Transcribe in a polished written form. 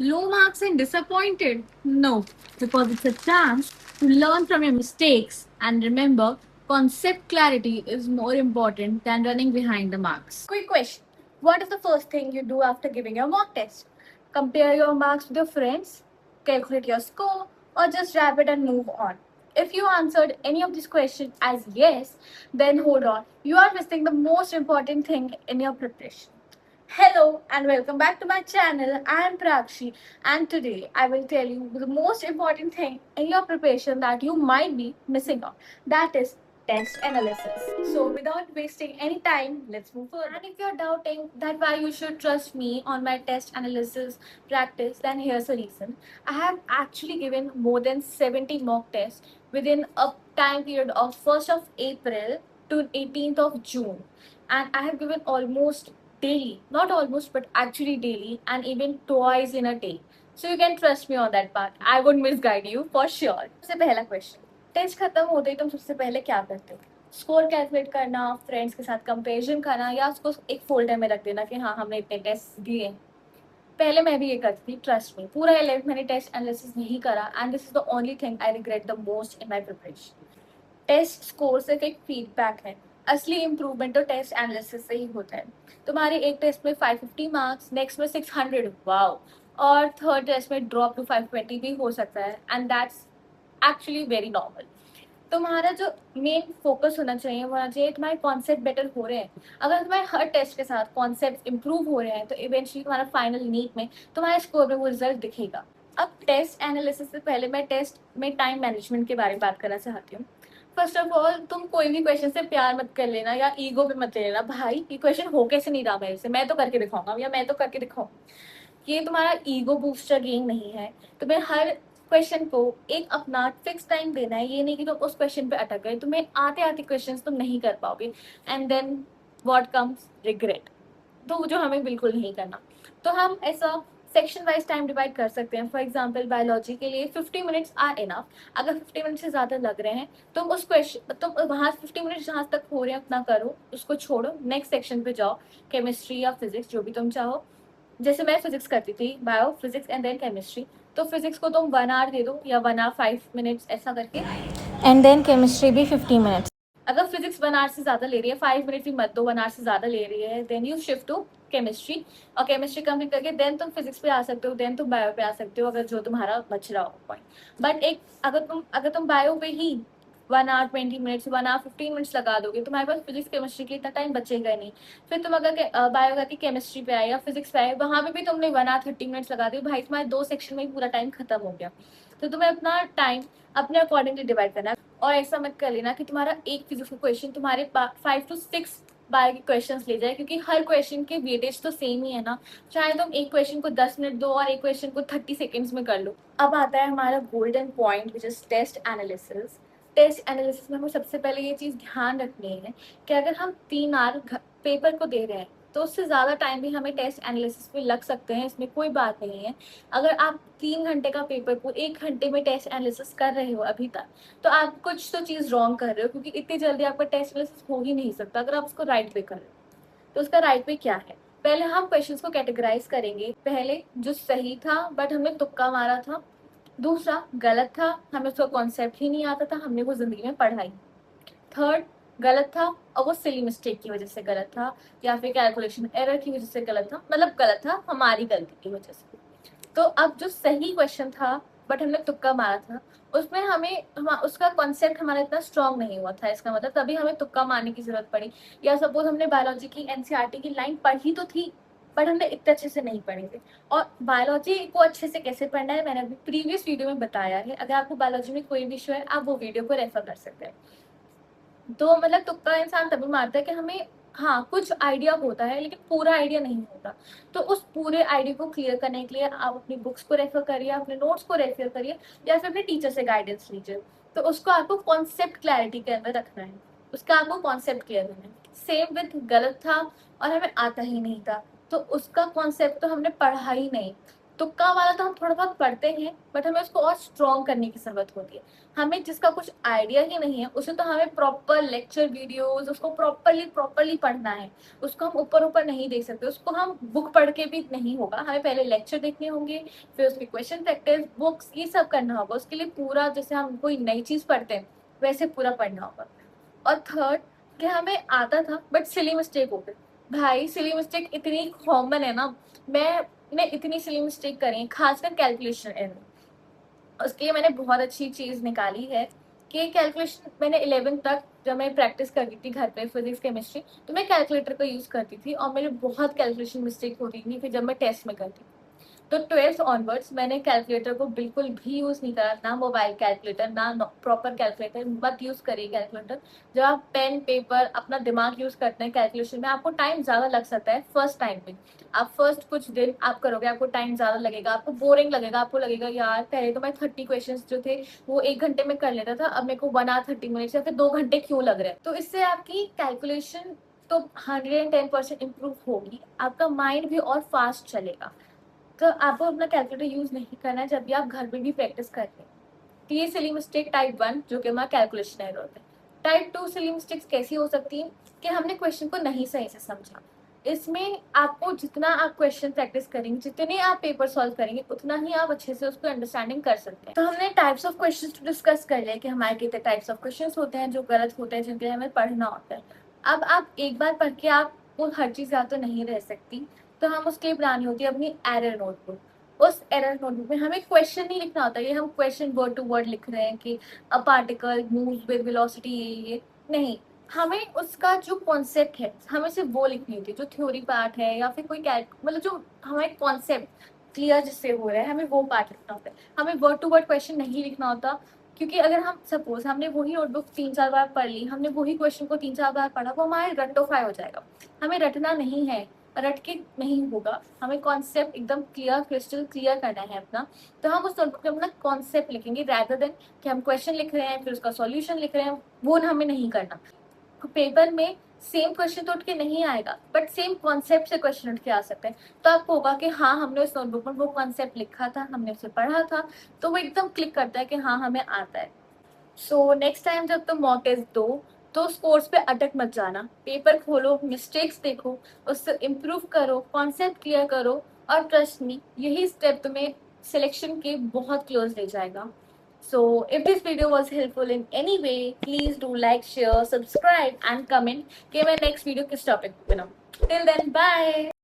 Low marks and disappointed? No, because it's a chance to learn from your mistakes. And remember, concept clarity is more important than running behind the marks. Quick question. What is the first thing you do after giving your mock test? Compare your marks with your friends, calculate your score, or just wrap it and move on? If you answered any of these questions as yes, then hold on. You are missing the most important thing in your preparation. Hello and welcome back to my channel. I am Prakshi and today I will tell you the most important thing in your preparation that you might be missing out. That is test analysis. So without wasting any time, let's move further. And if you're doubting that why you should trust me on my test analysis practice, then here's a reason. I have actually given more than 70 mock tests within a time period of 1st of April to 18th of June. And I have given almost daily, not almost, but actually daily, and even twice in a day. So you can trust me on that part. I would misguide you for sure. सबसे पहला question, test खत्म होते ही तुम सबसे पहले क्या करते हो? स्कोर कैलकुलेट करना, फ्रेंड्स के साथ कंपेरिजन करना, या उसको एक फोल्डर में रख देना कि हाँ हमने इतने टेस्ट दिए. पहले मैं भी ये करती थी, ट्रस्ट मी. पूरा 11 मैंने टेस्ट एनालिसिस नहीं करा and this is the only thing I regret the most in my preparation. Test score सिर्फ एक फीडबैक है. असली इम्प्रूवमेंट तो टेस्ट एनालिसिस से ही होता है. तुम्हारे एक टेस्ट में 550 मार्क्स, नेक्स्ट में 600, वाओ, और थर्ड टेस्ट में ड्रॉप टू 520 भी हो सकता है and that's actually very normal. तुम्हारा जो मेन फोकस होना चाहिए वो होना चाहिए तुम्हारे कॉन्सेप्ट बेटर हो रहे हैं. अगर तुम्हारे हर टेस्ट के साथ कॉन्सेप्ट इंप्रूव हो रहे हैं तो इवेंचुअली तुम्हारा फाइनल नीट में तुम्हारे स्कोर में वो रिजल्ट दिखेगा. अब टेस्ट एनालिसिस से पहले मैं टेस्ट में टाइम मैनेजमेंट के बारे में बात करना चाहती हूँ. फर्स्ट ऑफ ऑल, तुम कोई भी क्वेश्चन से प्यार मत कर लेना या ईगो पे मत ले लेना. भाई ये क्वेश्चन हो कैसे नहीं रहा मेरे से, मैं तो करके दिखाऊंगा या मैं तो करके दिखाऊँ. ये तुम्हारा ईगो बूस्टर गेम नहीं है. तुम्हें हर क्वेश्चन को एक अपना फिक्स टाइम देना है. ये नहीं कि तुम उस क्वेश्चन पे अटक गए, तुम्हें आते आते क्वेश्चन तुम नहीं कर पाओगे and then what comes, regret. तो जो हमें बिल्कुल नहीं करना. तो हम ऐसा सेक्शन वाइज टाइम डिवाइड कर सकते हैं. फॉर एग्जाम्पल बायोलॉजी के लिए 50 मिनट्स आर इनफ. अगर 50 मिनट से ज़्यादा लग रहे हैं तुम उस क्वेश्चन, तुम वहाँ 50 मिनट जहाँ तक हो रहे हैं उतना करो, उसको छोड़ो, नेक्स्ट सेक्शन पे जाओ. केमिस्ट्री या फिजिक्स जो भी तुम चाहो. जैसे मैं फिजिक्स करती थी, bio physics and then chemistry, तो फिजिक्स को तुम 1 आवर दे दो या 1 आवर 5 मिनट्स ऐसा करके, एंड देन केमिस्ट्री भी 50 मिनट्स. अगर फिजिक्स 1 आवर से ज़्यादा ले रही है, 5 मिनट भी मत दो. 1 आवर से ज़्यादा ले रही है then you shift to chemistry, और केमिस्ट्री कंप्लीट करके देन तुम फिजिक्स पे आ सकते हो, देन तुम बायो पे आ सकते हो अगर जो तुम्हारा बच रहा हो पॉइंट. बट एक अगर तुम बायो पे ही 1 आवर 20 मिनट्स, 1 आवर 15 मिनट्स लगा दोगे, तुम्हारे पास फिजिक्स केमिस्ट्री के लिए इतना टाइम बचेगा नहीं. फिर तुम अगर बायो करके केमिस्ट्री पे आए या फिजिक्स पे आए, वहाँ पे भी तुमने 1 आवर 30 मिनट्स लगा दिए, भाई तुम्हारे 2 सेक्शन में ही पूरा टाइम खत्म हो गया. तो तुम्हें अपना टाइम अपने अकॉर्डिंगली डिवाइड करना है. और ऐसा मत कर लेना कि तुम्हारा एक फिजिक्स का क्वेश्चन तुम्हारे 5 to 6 बायो के क्वेश्चन ले जाए, क्योंकि हर क्वेश्चन के वेटेज तो सेम ही है ना. चाहे तुम एक क्वेश्चन को 10 मिनट दो और एक क्वेश्चन को 30 सेकेंड्स में कर लो. अब आता है हमारा golden point which is test analysis. Test analysis में हमें सबसे पहले ये चीज़ ध्यान रखनी है कि अगर हम 3 आवर पेपर को दे रहे हैं तो उससे ज़्यादा टाइम भी हमें टेस्ट एनालिसिस में लग सकते हैं. इसमें कोई बात नहीं है. अगर आप 3 घंटे का पेपर को 1 घंटे में टेस्ट एनालिसिस कर रहे हो अभी तक, तो आप कुछ तो चीज़ रॉन्ग कर रहे हो, क्योंकि इतनी जल्दी आपका टेस्ट एनालिसिस हो ही नहीं सकता अगर आप उसको राइट वे कर रहे हो. तो उसका राइट वे क्या है? पहले हम क्वेश्चंस को कैटेगराइज करेंगे. पहले जो सही था बट हमने तुक्का मारा था. दूसरा गलत था, हमें उसका कॉन्सेप्ट ही नहीं आता था, हमने वो जिंदगी में पढ़ाई. थर्ड गलत था और वो सिली मिस्टेक की वजह से गलत था, या फिर कैलकुलेशन एरर की वजह से गलत था, मतलब गलत था हमारी गलती की वजह से. तो अब जो सही क्वेश्चन था बट हमने तुक्का मारा था, उसमें उसका कॉन्सेप्ट हमारा इतना स्ट्रांग नहीं हुआ था. इसका मतलब तभी हमें तुक्का मारने की जरूरत पड़ी. या सपोज हमने बायोलॉजी की एनसीईआरटी की लाइन पढ़ी तो थी बट हमने इतने अच्छे से नहीं पढ़ी थी. और बायोलॉजी को अच्छे से कैसे पढ़ना है मैंने अभी प्रीवियस वीडियो में बताया है. अगर आपको बायोलॉजी में कोई भी इशू है आप वो वीडियो को रेफर कर सकते हैं. तो मतलब तुक्का इंसान तभी मारता है कि हमें हाँ कुछ आइडिया होता है लेकिन पूरा आइडिया नहीं होता. तो उस पूरे आइडिया को क्लियर करने के लिए आप अपनी बुक्स को रेफर करिए, अपने नोट्स को रेफर करिए, या फिर अपने टीचर से गाइडेंस लीजिए. तो उसको आपको कॉन्सेप्ट क्लैरिटी के अंदर रखना है, उसका आपको कॉन्सेप्ट क्लियर करना है. सेम विथ गलत था और हमें आता ही नहीं था, तो उसका कॉन्सेप्ट तो हमने पढ़ा ही नहीं. तुक्का वाला तो हम थोड़ा बहुत पढ़ते हैं, बट हमें उसको और स्ट्रॉन्ग करने की जरूरत होती है। हमें जिसका कुछ आइडिया ही नहीं है उसे तो हमें प्रॉपर लेक्चर वीडियोस उसको प्रॉपरली पढ़ना है। उसको हम ऊपर ऊपर नहीं देख सकते, उसको हम बुक पढ़ के भी नहीं होगा, हमें पहले लेक्चर देखने होंगे, फिर उसके क्वेश्चन प्रैक्टिस बुक्स ये सब करना होगा। उसके लिए पूरा जैसे हम कोई नई चीज पढ़ते हैं वैसे पूरा पढ़ना होगा। और थर्ड, कि हमें आता था बट सिली मिस्टेक हो गई। भाई सिली मिस्टेक इतनी कॉमन है ना, मैंने इतनी सिली मिस्टेक करी है, खासकर कैलकुलेशन में। उसके लिए मैंने बहुत अच्छी चीज निकाली है कि कैलकुलेशन मैंने 11th तक जब मैं प्रैक्टिस करती थी घर पे फिजिक्स केमिस्ट्री, तो मैं कैलकुलेटर का यूज करती थी और मेरे बहुत कैलकुलेशन मिस्टेक होती थी फिर जब मैं टेस्ट में करती थी। तो 12th ऑनवर्ड्स मैंने कैलकुलेटर को बिल्कुल भी यूज नहीं करा, ना मोबाइल कैलकुलेटर ना प्रॉपर कैलकुलेटर, मत यूज करिए कैलकुलेटर। जब आप पेन पेपर अपना दिमाग यूज करते हैं कैलकुलेशन में, आपको टाइम ज्यादा लग सकता है फर्स्ट टाइम में। आप फर्स्ट कुछ दिन आप करोगे आपको टाइम ज्यादा लगेगा, आपको बोरिंग लगेगा, आपको लगेगा यार पहले तो मैं 30 क्वेश्चन जो थे वो 1 घंटे में कर लेता था, अब मेरे को 1 hour 30 minutes या फिर 2 घंटे क्यों लग रहे हैं। तो इससे आपकी कैलकुलेशन तो 110% इम्प्रूव होगी, आपका माइंड भी और फास्ट चलेगा। तो आपको अपना कैलकुलेटर यूज नहीं करना है जब भी आप घर में भी प्रैक्टिस कर रहे हैं। तो ये सिली मिस्टेक टाइप 1 जो कि हमारा कैलकुलेशन एरर होता है। टाइप 2 सिली मिस्टेक्स कैसी हो सकती है कि हमने क्वेश्चन को नहीं सही से समझा। इसमें आपको जितना आप क्वेश्चन प्रैक्टिस करेंगे, जितने आप पेपर सॉल्व करेंगे, उतना ही आप अच्छे से उसको अंडरस्टैंडिंग कर सकते हैं। तो हमने टाइप्स ऑफ क्वेश्चंस डिस्कस कर लिया कि हमारे कितने टाइप्स ऑफ क्वेश्चंस होते हैं जो गलत होते हैं, जिनके लिए हमें पढ़ना होता है। अब आप एक बार पढ़ के आपको हर चीज याद तो नहीं रह सकती, तो हम उसके लिए बनानी होती है अपनी एरर नोटबुक। उस एरर नोटबुक में हमें क्वेश्चन नहीं लिखना होता है, हम क्वेश्चन वर्ड टू वर्ड लिख रहे हैं कि a particle moves with velocity, ये नहीं। हमें उसका जो कॉन्सेप्ट है हमें सिर्फ वो लिखनी होती है, जो थ्योरी पार्ट है या फिर कोई मतलब जो हमारे कॉन्सेप्ट क्लियर जिससे हो रहा है हमें वो पार्ट लिखना होता है। हमें वर्ड टू वर्ड क्वेश्चन नहीं लिखना होता, क्योंकि अगर हम सपोज हमने वही नोटबुक 3-4 बार पढ़ ली, हमने वही क्वेश्चन को 3-4 बार पढ़ा, वो हमारे रट्टोफाई हो जाएगा। हमें रटना नहीं है, रट के नहीं होगा, हमें कॉन्सेप्ट एकदम क्लियर क्रिस्टल क्लियर करना है अपना। तो हम उस नोटबुक में अपना कॉन्सेप्ट लिखेंगे रैदर देन कि हम क्वेश्चन लिख रहे हैं फिर उसका सॉल्यूशन लिख रहे हैं, वो हमें नहीं करना। पेपर में सेम क्वेश्चन तो उठ के नहीं आएगा, बट सेम कॉन्सेप्ट से क्वेश्चन उठ के आ सकते हैं। तो आपको होगा कि हाँ हमने उस नोटबुक में वो कॉन्सेप्ट लिखा था, हमने उसे पढ़ा था, तो वो एकदम क्लिक करता है कि हाँ हमें आता है। सो नेक्स्ट टाइम जब तुम मॉक टेस्ट दो तो उस कोर्स पे अटक मत जाना, पेपर खोलो, मिस्टेक्स देखो, उससे इम्प्रूव करो, कॉन्सेप्ट क्लियर करो, और ट्रस्ट मी यही स्टेप तुम्हें सिलेक्शन के बहुत क्लोज ले जाएगा। So if this video was helpful in any way, please do like, share, subscribe and comment कि मैं next video किस topic पे बनाऊँ। Till then, bye.